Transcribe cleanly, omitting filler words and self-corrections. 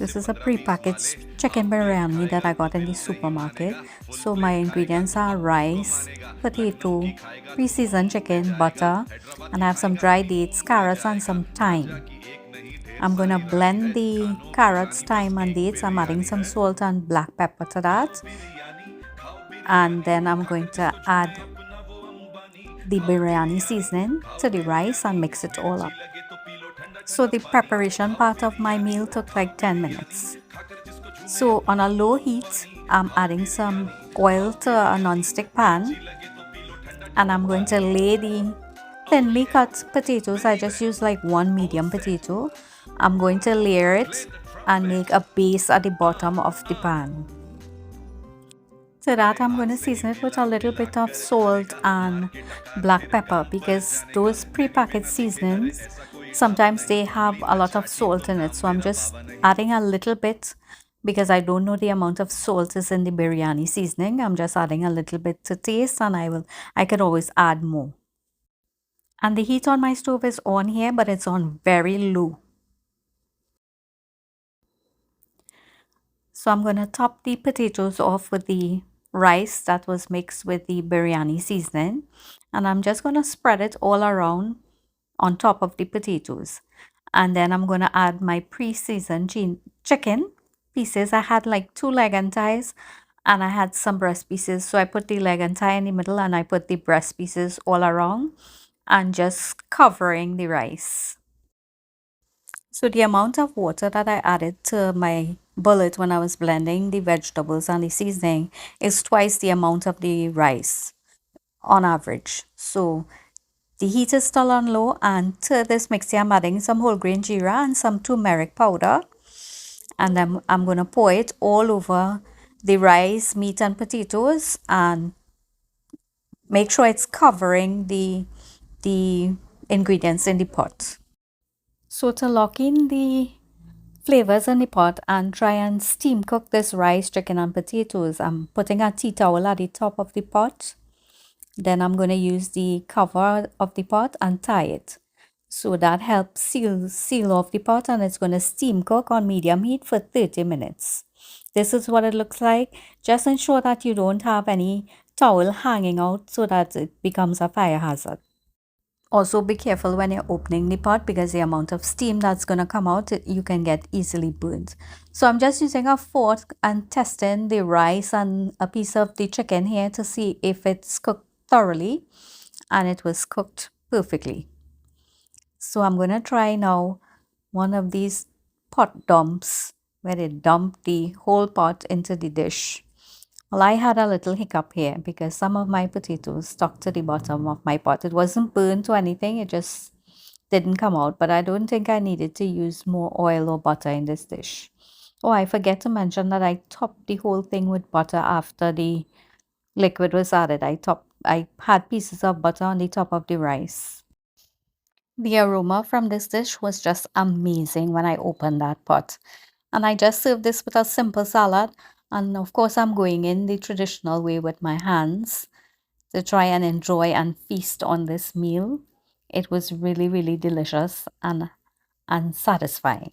This is a prepackaged chicken biryani that I got in the supermarket. So my ingredients are rice, potato, pre-seasoned chicken, butter, and I have some dried dates, carrots, and some thyme. I'm gonna blend the carrots, thyme, and dates. I'm adding some salt and black pepper to that. And then I'm going to add the biryani seasoning to the rice and mix it all up. So the preparation part of my meal took like 10 minutes. So on a low heat, I'm adding some oil to a non-stick pan, and I'm going to lay the thinly cut potatoes. I just use like one medium potato. I'm going to layer it and make a base at the bottom of the pan. To that, I'm going to season it with a little bit of salt and black pepper, because those pre-packaged seasonings, sometimes they have a lot of salt in it. So I'm just adding a little bit because I don't know the amount of salt is in the biryani seasoning. I'm just adding a little bit to taste, and I could always add more. And the heat on my stove is on here, but it's on very low. So I'm going to top the potatoes off with the rice that was mixed with the biryani seasoning, and I'm just going to spread it all around on top of the potatoes. And then I'm going to add my pre-seasoned chicken pieces. I had like 2 leg and thighs, and I had some breast pieces, so I put the leg and thigh in the middle, and I put the breast pieces all around and just covering the rice. So the amount of water that I added to my bullet when I was blending the vegetables and the seasoning is twice the amount of the rice on average. So the heat is still on low, and to this mixture I'm adding some whole grain jeera and some turmeric powder, and then I'm going to pour it all over the rice, meat, and potatoes, and make sure it's covering the ingredients in the pot. So to lock in the flavors in the pot and try and steam cook this rice, chicken, and potatoes, I'm putting a tea towel at the top of the pot. Then I'm going to use the cover of the pot and tie it. So that helps seal off the pot, and it's going to steam cook on medium heat for 30 minutes. This is what it looks like. Just ensure that you don't have any towel hanging out so that it becomes a fire hazard. Also be careful when you're opening the pot, because the amount of steam that's going to come out, you can get easily burned. So I'm just using a fork and testing the rice and a piece of the chicken here to see if it's cooked thoroughly, and it was cooked perfectly. So I'm going to try now one of these pot dumps, where they dump the whole pot into the dish. Well, I had a little hiccup here because some of my potatoes stuck to the bottom of my pot. It wasn't burnt or anything, it just didn't come out, but I don't think I needed to use more oil or butter in this dish. Oh, I forget to mention that I topped the whole thing with butter after the liquid was added. I had pieces of butter on the top of the rice. The aroma from this dish was just amazing when I opened that pot. And I just served this with a simple salad. And of course, I'm going in the traditional way with my hands to try and enjoy and feast on this meal. It was really, really delicious and satisfying.